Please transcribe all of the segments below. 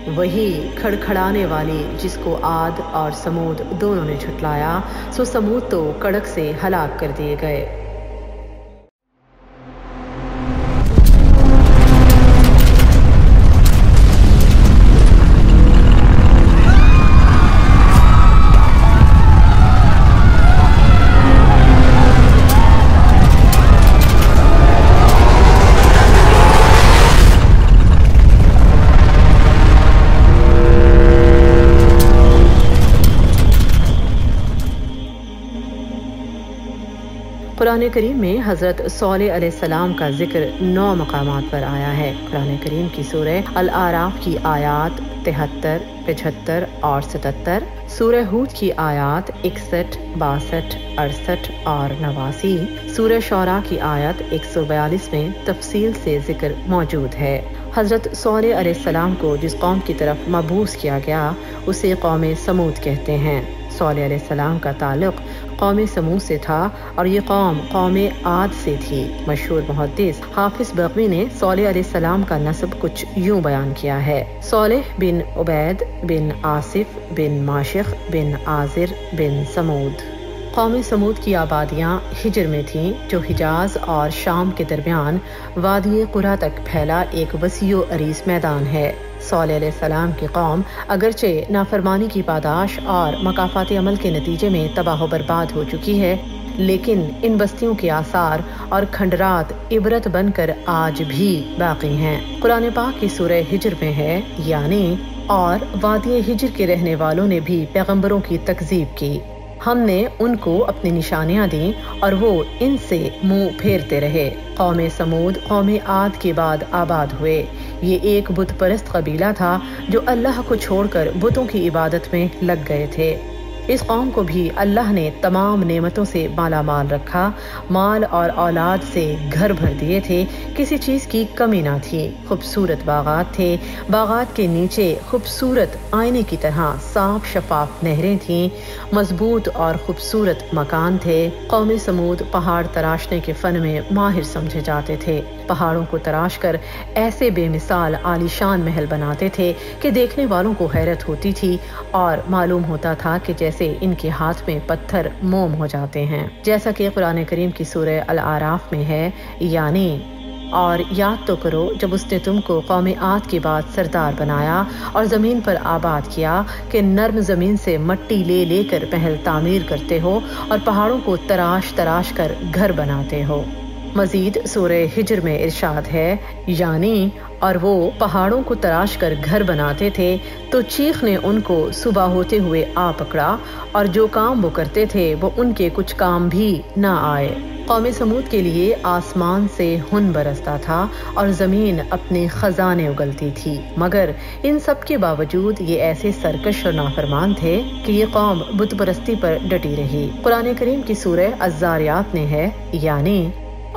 وہی کھڑکھڑانے والی جس کو عاد اور سمود دونوں نے جھٹلایا، سو سمود تو کڑک سے ہلاک کر دیے گئے۔ قرآن کریم میں حضرت صالح علیہ السلام کا ذکر 9 مقامات پر آیا ہے۔ قرآن کریم کی سورہ الاعراف کی آیات 73، 75 اور 77، سورہ ہود کی آیات 61، 62، 68 اور 89، سورہ شعراء کی آیت 142 میں تفصیل سے ذکر موجود ہے۔ حضرت صالح علیہ السلام کو جس قوم کی طرف مبعوث کیا گیا اسے قوم سمود کہتے ہیں۔ صالح علیہ السلام کا تعلق قوم سمود سے تھا اور یہ قوم عاد سے تھی۔ مشہور محدث حافظ بغوی نے صالح علیہ السلام کا نسب کچھ یوں بیان کیا ہے: صالح بن عبید بن آصف بن ماشخ بن آزر بن سمود۔ قوم سمود کی آبادیاں ہجر میں تھیں، جو حجاز اور شام کے درمیان وادی قرا تک پھیلا ایک وسیع و عریض میدان ہے۔ صالح علیہ السلام کی قوم اگرچہ نافرمانی کی پاداش اور مکافات عمل کے نتیجے میں تباہ و برباد ہو چکی ہے، لیکن ان بستیوں کے آثار اور کھنڈرات عبرت بن کر آج بھی باقی ہیں۔ قرآن پاک کی سورہ ہجر میں ہے، یعنی اور وادی ہجر کے رہنے والوں نے بھی پیغمبروں کی تکذیب کی، ہم نے ان کو اپنی نشانیاں دیں اور وہ ان سے منہ پھیرتے رہے۔ قوم سمود قوم عاد کے بعد آباد ہوئے۔ یہ ایک بت پرست قبیلہ تھا جو اللہ کو چھوڑ کر بتوں کی عبادت میں لگ گئے تھے۔ اس قوم کو بھی اللہ نے تمام نعمتوں سے مالا مال رکھا، مال اور اولاد سے گھر بھر دیے تھے، کسی چیز کی کمی نہ تھی۔ خوبصورت باغات تھے، باغات کے نیچے خوبصورت آئینے کی طرح صاف شفاف نہریں تھیں، مضبوط اور خوبصورت مکان تھے۔ قوم سمود پہاڑ تراشنے کے فن میں ماہر سمجھے جاتے تھے۔ پہاڑوں کو تراش کر ایسے بے مثال عالیشان محل بناتے تھے کہ دیکھنے والوں کو حیرت ہوتی تھی اور معلوم ہوتا تھا کہ جیسے ان کے ہاتھ میں پتھر موم ہو جاتے ہیں، جیسا کہ قرآن کریم کی سورہ الاعراف میں ہے، یعنی اور یاد تو کرو جب اس نے تم کو قوم عاد کے بعد سردار بنایا اور زمین پر آباد کیا کہ نرم زمین سے مٹی لے لے کر محل تعمیر کرتے ہو اور پہاڑوں کو تراش تراش کر گھر بناتے ہو۔ مزید سورہ ہجر میں ارشاد ہے، یعنی اور وہ پہاڑوں کو تراش کر گھر بناتے تھے تو چیخ نے ان کو صبح ہوتے ہوئے آ پکڑا، اور جو کام وہ کرتے تھے وہ ان کے کچھ کام بھی نہ آئے۔ قوم سمود کے لیے آسمان سے ہن برستا تھا اور زمین اپنے خزانے اگلتی تھی، مگر ان سب کے باوجود یہ ایسے سرکش اور نافرمان تھے کہ یہ قوم بت پرستی پر ڈٹی رہی۔ قرآن کریم کی سورہ الذاریات میں ہے، یعنی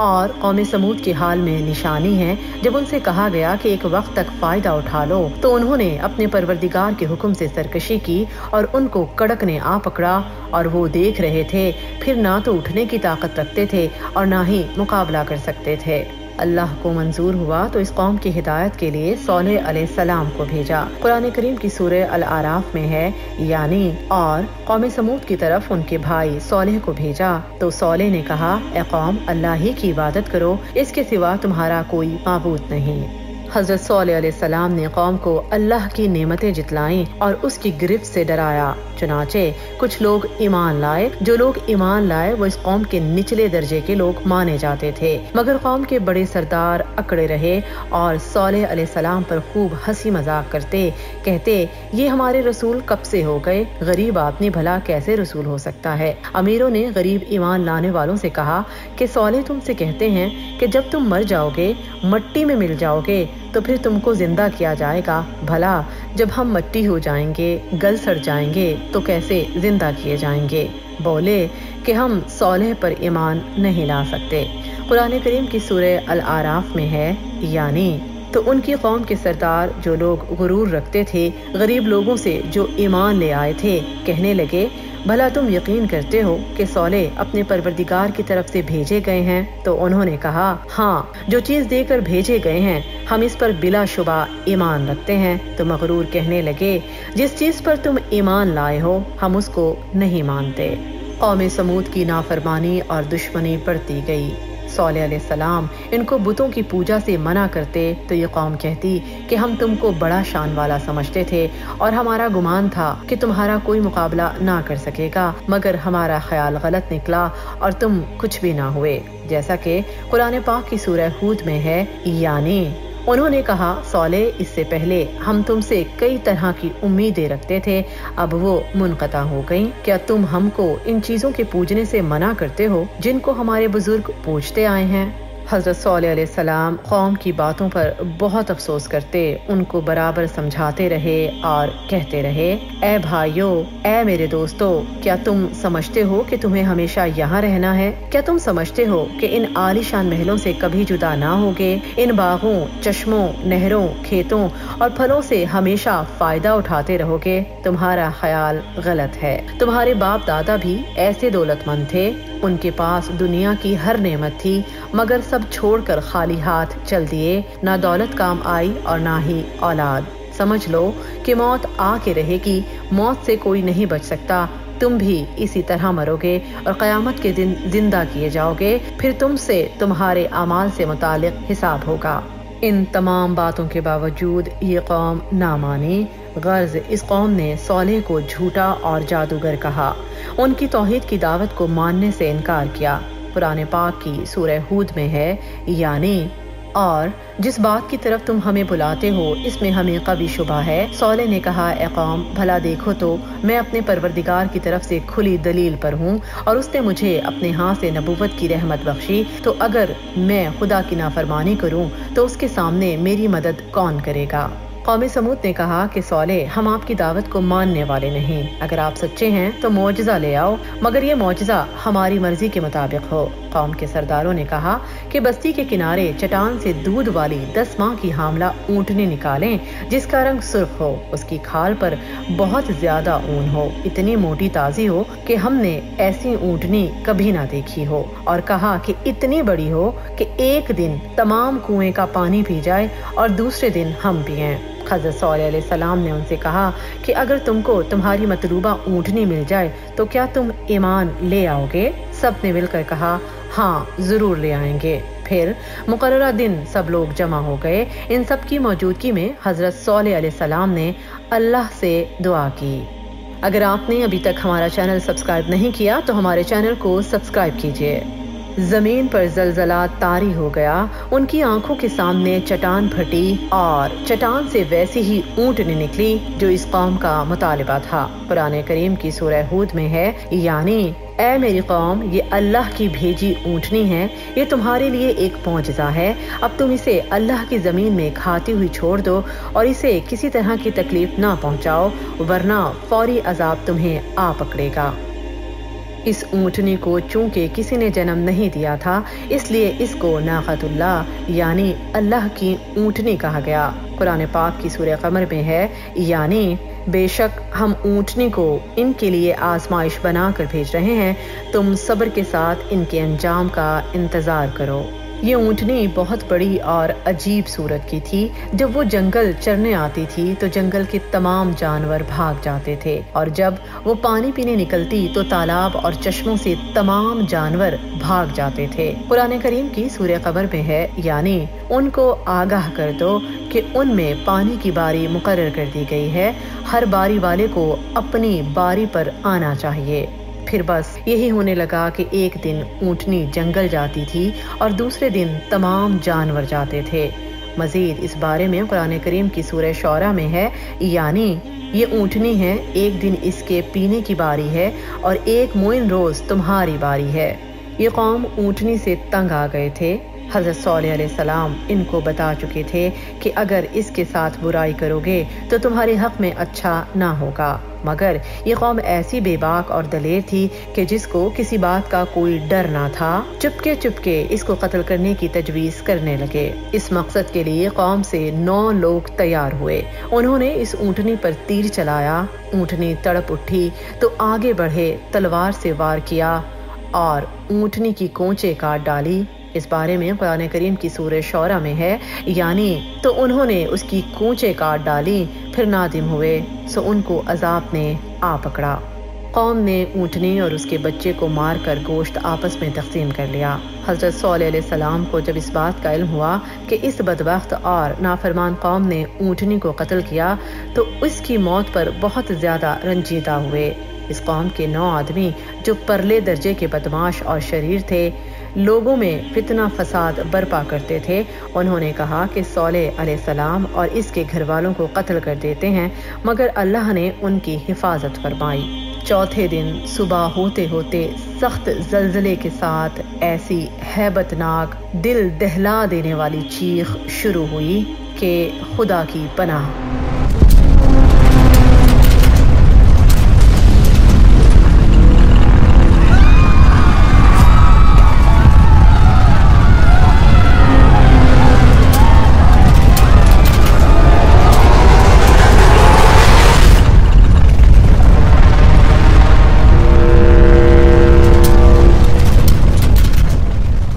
اور قوم سمود کے حال میں نشانی ہے، جب ان سے کہا گیا کہ ایک وقت تک فائدہ اٹھا لو تو انہوں نے اپنے پروردگار کے حکم سے سرکشی کی اور ان کو کڑک نے آ پکڑا اور وہ دیکھ رہے تھے، پھر نہ تو اٹھنے کی طاقت رکھتے تھے اور نہ ہی مقابلہ کر سکتے تھے۔ اللہ کو منظور ہوا تو اس قوم کی ہدایت کے لیے صالح علیہ السلام کو بھیجا۔ قرآن کریم کی سورہ الاعراف میں ہے، یعنی اور قوم سمود کی طرف ان کے بھائی صالح کو بھیجا تو صالح نے کہا، اے قوم، اللہ ہی کی عبادت کرو، اس کے سوا تمہارا کوئی معبود نہیں۔ حضرت صالح علیہ السلام نے قوم کو اللہ کی نعمتیں جتلائیں اور اس کی گرفت سے ڈرایا، چنانچہ کچھ لوگ ایمان لائے۔ جو لوگ ایمان لائے وہ اس قوم کے نچلے درجے کے لوگ مانے جاتے تھے، مگر قوم کے بڑے سردار اکڑے رہے اور صالح علیہ السلام پر خوب ہنسی مذاق کرتے، کہتے یہ ہمارے رسول کب سے ہو گئے، غریب آدمی بھلا کیسے رسول ہو سکتا ہے۔ امیروں نے غریب ایمان لانے والوں سے کہا کہ صالح تم سے کہتے ہیں کہ جب تم مر جاؤ گے، مٹی میں مل جاؤ گے تو پھر تم کو زندہ کیا جائے گا، بھلا جب ہم مٹی ہو جائیں گے، گل سڑ جائیں گے تو کیسے زندہ کیے جائیں گے؟ بولے کہ ہم صالح پر ایمان نہیں لا سکتے۔ قرآن کریم کی سورہ الاعراف میں ہے، یعنی تو ان کی قوم کے سردار جو لوگ غرور رکھتے تھے غریب لوگوں سے جو ایمان لے آئے تھے کہنے لگے بھلا تم یقین کرتے ہو کہ صالح اپنے پروردگار کی طرف سے بھیجے گئے ہیں؟ تو انہوں نے کہا ہاں، جو چیز دے کر بھیجے گئے ہیں ہم اس پر بلا شبہ ایمان رکھتے ہیں۔ تو مغرور کہنے لگے جس چیز پر تم ایمان لائے ہو ہم اس کو نہیں مانتے۔ قوم سمود کی نافرمانی اور دشمنی بڑھتی گئی۔ صالح علیہ السلام ان کو بتوں کی پوجا سے منع کرتے تو یہ قوم کہتی کہ ہم تم کو بڑا شان والا سمجھتے تھے اور ہمارا گمان تھا کہ تمہارا کوئی مقابلہ نہ کر سکے گا، مگر ہمارا خیال غلط نکلا اور تم کچھ بھی نہ ہوئے، جیسا کہ قرآن پاک کی سورہ ہود میں ہے۔ یعنی انہوں نے کہا صالح اس سے پہلے ہم تم سے کئی طرح کی امیدیں رکھتے تھے، اب وہ منقطع ہو گئیں۔ کیا تم ہم کو ان چیزوں کے پوجنے سے منع کرتے ہو جن کو ہمارے بزرگ پوجتے آئے ہیں؟ حضرت صالح علیہ السلام قوم کی باتوں پر بہت افسوس کرتے، ان کو برابر سمجھاتے رہے اور کہتے رہے اے بھائیو، اے میرے دوستو، کیا تم سمجھتے ہو کہ تمہیں ہمیشہ یہاں رہنا ہے؟ کیا تم سمجھتے ہو کہ ان عالی شان محلوں سے کبھی جدا نہ ہوگے؟ ان باغوں، چشموں، نہروں، کھیتوں اور پھلوں سے ہمیشہ فائدہ اٹھاتے رہو گے؟ تمہارا خیال غلط ہے۔ تمہارے باپ دادا بھی ایسے دولت مند تھے، ان کے پاس دنیا کی ہر نعمت تھی، مگر سب چھوڑ کر خالی ہاتھ چل دیے، نہ دولت کام آئی اور نہ ہی اولاد۔ سمجھ لو کہ موت آ کے رہے گی، موت سے کوئی نہیں بچ سکتا، تم بھی اسی طرح مرو گے اور قیامت کے دن زندہ کیے جاؤ گے، پھر تم سے تمہارے اعمال سے متعلق حساب ہوگا۔ ان تمام باتوں کے باوجود یہ قوم نہ مانی۔ غرض اس قوم نے صالح کو جھوٹا اور جادوگر کہا، ان کی توحید کی دعوت کو ماننے سے انکار کیا۔ قرآن پاک کی سورہ ہود میں ہے یعنی اور جس بات کی طرف تم ہمیں بلاتے ہو اس میں ہمیں کبھی شبہ ہے۔ صالح نے کہا اے قوم، بھلا دیکھو تو میں اپنے پروردگار کی طرف سے کھلی دلیل پر ہوں اور اس نے مجھے اپنے ہاتھ سے نبوت کی رحمت بخشی، تو اگر میں خدا کی نافرمانی کروں تو اس کے سامنے میری مدد کون کرے گا؟ قوم سمود نے کہا کہ صالح ہم آپ کی دعوت کو ماننے والے نہیں، اگر آپ سچے ہیں تو معجزہ لے آؤ، مگر یہ معجزہ ہماری مرضی کے مطابق ہو۔ قوم کے سرداروں نے کہا کہ بستی کے کنارے چٹان سے دودھ والی 10 ماہ کی حاملہ اونٹنی نکالیں جس کا رنگ سرخ ہو، اس کی کھال پر بہت زیادہ اون ہو، اتنی موٹی تازی ہو کہ ہم نے ایسی اونٹنی کبھی نہ دیکھی ہو، اور کہا کہ اتنی بڑی ہو کہ ایک دن تمام کنویں کا پانی پی جائے اور دوسرے دن ہم پئیں۔ حضرت صالح علیہ السلام نے ان سے کہا کہ اگر تم کو تمہاری مطلوبہ اونٹنی مل جائے تو کیا تم ایمان لے آؤ گے؟ سب نے مل کر کہا ہاں ضرور لے آئیں گے۔ پھر مقررہ دن سب لوگ جمع ہو گئے۔ ان سب کی موجودگی میں حضرت صالح علیہ السلام نے اللہ سے دعا کی۔ اگر آپ نے ابھی تک ہمارا چینل سبسکرائب نہیں کیا تو ہمارے چینل کو سبسکرائب کیجیے۔ زمین پر زلزلہ طاری ہو گیا، ان کی آنکھوں کے سامنے چٹان پھٹی اور چٹان سے ویسی ہی اونٹنی نکلی جو اس قوم کا مطالبہ تھا۔ قرآن کریم کی سورہ ہود میں ہے یعنی اے میری قوم، یہ اللہ کی بھیجی اونٹنی ہے، یہ تمہارے لیے ایک معجزہ ہے، اب تم اسے اللہ کی زمین میں کھاتی ہوئی چھوڑ دو اور اسے کسی طرح کی تکلیف نہ پہنچاؤ ورنہ فوری عذاب تمہیں آ پکڑے گا۔ اس اونٹنی کو چونکہ کسی نے جنم نہیں دیا تھا اس لیے اس کو ناقۃ اللہ یعنی اللہ کی اونٹنی کہا گیا۔ قرآن پاک کی سورہ قمر میں ہے یعنی بے شک ہم اونٹنی کو ان کے لیے آزمائش بنا کر بھیج رہے ہیں، تم صبر کے ساتھ ان کے انجام کا انتظار کرو۔ یہ اونٹنی بہت بڑی اور عجیب صورت کی تھی۔ جب وہ جنگل چرنے آتی تھی تو جنگل کے تمام جانور بھاگ جاتے تھے، اور جب وہ پانی پینے نکلتی تو تالاب اور چشموں سے تمام جانور بھاگ جاتے تھے۔ قرآن کریم کی سورہ قمر میں ہے یعنی ان کو آگاہ کر دو کہ ان میں پانی کی باری مقرر کر دی گئی ہے، ہر باری والے کو اپنی باری پر آنا چاہیے۔ پھر بس یہی ہونے لگا کہ ایک دن اونٹنی جنگل جاتی تھی اور دوسرے دن تمام جانور جاتے تھے۔ مزید اس بارے میں قرآن کریم کی سورہ شعراء میں ہے یعنی یہ اونٹنی ہے، ایک دن اس کے پینے کی باری ہے اور ایک معین روز تمہاری باری ہے۔ یہ قوم اونٹنی سے تنگ آ گئے تھے، حضرت صالح علیہ السلام ان کو بتا چکے تھے کہ اگر اس کے ساتھ برائی کرو گے تو تمہارے حق میں اچھا نہ ہوگا، مگر یہ قوم ایسی بے باک اور دلیر تھی کہ جس کو کسی بات کا کوئی ڈر نہ تھا، چپکے چپکے اس کو قتل کرنے کی تجویز کرنے لگے۔ اس مقصد کے لیے قوم سے 9 لوگ تیار ہوئے۔ انہوں نے اس اونٹنی پر تیر چلایا، اونٹنی تڑپ اٹھی تو آگے بڑھے، تلوار سے وار کیا اور اونٹنی کی کونچے کاٹ ڈالی۔ اس بارے میں قرآن کریم کی سورہ شعراء میں ہے، یعنی تو انہوں نے اس کی کونچے کاٹ ڈالی، پھر نادم ہوئے سو ان کو عذاب نے آ پکڑا۔ قوم نے اونٹنی اور اس کے بچے کو مار کر گوشت آپس میں تقسیم کر لیا۔ حضرت صالح علیہ السلام کو جب اس بات کا علم ہوا کہ اس بدبخت اور نافرمان قوم نے اونٹنی کو قتل کیا تو اس کی موت پر بہت زیادہ رنجیدہ ہوئے۔ اس قوم کے 9 آدمی جو پرلے درجے کے بدماش اور شریر تھے، لوگوں میں فتنہ فساد برپا کرتے تھے، انہوں نے کہا کہ صالح علیہ السلام اور اس کے گھر والوں کو قتل کر دیتے ہیں، مگر اللہ نے ان کی حفاظت فرمائی۔ چوتھے دن صبح ہوتے ہوتے سخت زلزلے کے ساتھ ایسی ہیبت ناک، دل دہلا دینے والی چیخ شروع ہوئی کہ خدا کی پناہ۔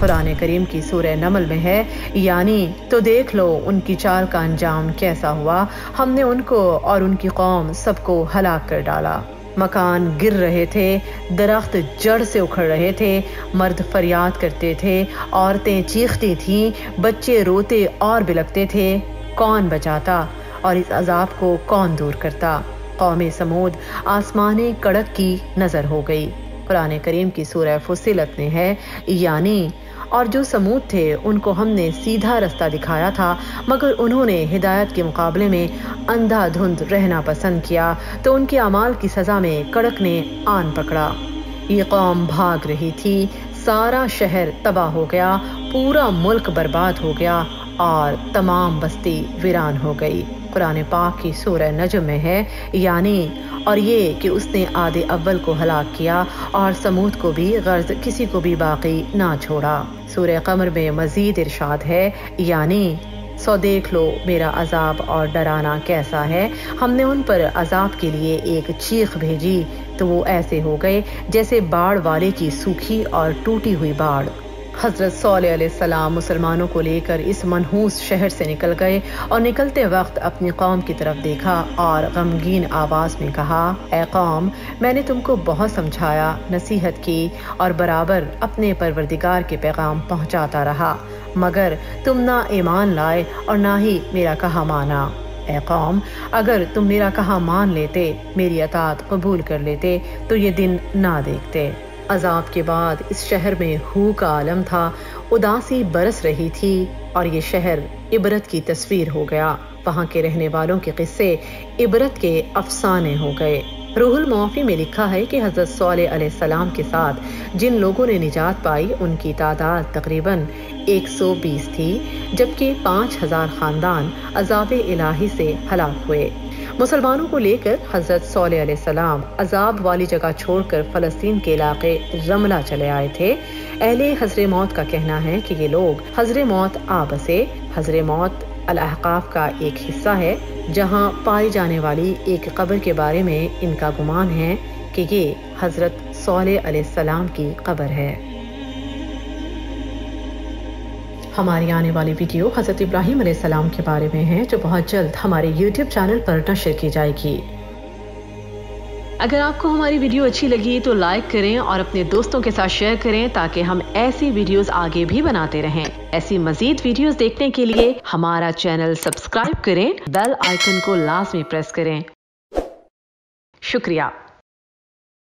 قرآن کریم کی سورہ نمل میں ہے، یعنی تو دیکھ لو ان کی چال کا انجام کیسا ہوا، ہم نے ان کو اور ان کی قوم سب کو ہلاک کر ڈالا۔ مکان گر رہے تھے، درخت جڑ سے اکھڑ رہے تھے، مرد فریاد کرتے تھے، عورتیں چیختی تھیں، بچے روتے اور بلکتے تھے۔ کون بچاتا اور اس عذاب کو کون دور کرتا؟ قوم سمود آسمان کڑک کی نظر ہو گئی۔ قرآن کریم کی سورہ فصلت میں ہے، یعنی اور جو سمود تھے ان کو ہم نے سیدھا رستہ دکھایا تھا، مگر انہوں نے ہدایت کے مقابلے میں اندھا دھند رہنا پسند کیا تو ان کے اعمال کی سزا میں کڑک نے آن پکڑا۔ یہ قوم بھاگ رہی تھی، سارا شہر تباہ ہو گیا، پورا ملک برباد ہو گیا اور تمام بستی ویران ہو گئی۔ قرآن پاک کی سورہ نجم میں ہے، یعنی اور یہ کہ اس نے عاد اول کو ہلاک کیا اور سمود کو بھی غرض کسی کو بھی باقی نہ چھوڑا۔ سورہ قمر میں مزید ارشاد ہے، یعنی سو دیکھ لو میرا عذاب اور ڈرانا کیسا ہے، ہم نے ان پر عذاب کے لیے ایک چیخ بھیجی تو وہ ایسے ہو گئے جیسے باڑ والے کی سوکھی اور ٹوٹی ہوئی باڑ۔ حضرت صالح علیہ السلام مسلمانوں کو لے کر اس منحوس شہر سے نکل گئے اور نکلتے وقت اپنی قوم کی طرف دیکھا اور غمگین آواز میں کہا، اے قوم، میں نے تم کو بہت سمجھایا، نصیحت کی اور برابر اپنے پروردگار کے پیغام پہنچاتا رہا، مگر تم نہ ایمان لائے اور نہ ہی میرا کہا مانا۔ اے قوم، اگر تم میرا کہا مان لیتے، میری اطاعت قبول کر لیتے تو یہ دن نہ دیکھتے۔ عذاب کے بعد اس شہر میں ہو کا عالم تھا، اداسی برس رہی تھی اور یہ شہر عبرت کی تصویر ہو گیا۔ وہاں کے رہنے والوں کے قصے عبرت کے افسانے ہو گئے۔ روح المعافی میں لکھا ہے کہ حضرت صالح علیہ السلام کے ساتھ جن لوگوں نے نجات پائی ان کی تعداد تقریباً 120 تھی، جبکہ 5000 خاندان عذاب الہی سے ہلاک ہوئے۔ مسلمانوں کو لے کر حضرت صالح علیہ السلام عذاب والی جگہ چھوڑ کر فلسطین کے علاقے رملہ چلے آئے تھے۔ اہل حضر موت کا کہنا ہے کہ یہ لوگ حضر موت آ بسے۔ حضر موت الاحقاف کا ایک حصہ ہے جہاں پائی جانے والی ایک قبر کے بارے میں ان کا گمان ہے کہ یہ حضرت صالح علیہ السلام کی قبر ہے۔ ہماری آنے والی ویڈیو حضرت ابراہیم علیہ السلام کے بارے میں ہے، جو بہت جلد ہمارے YouTube چینل پر نشر کی جائے گی۔ اگر آپ کو ہماری ویڈیو اچھی لگی تو لائک کریں اور اپنے دوستوں کے ساتھ شیئر کریں تاکہ ہم ایسی ویڈیوز آگے بھی بناتے رہیں۔ ایسی مزید ویڈیوز دیکھنے کے لیے ہمارا چینل سبسکرائب کریں، بیل آئیکن کو لازمی پریس کریں۔ شکریہ۔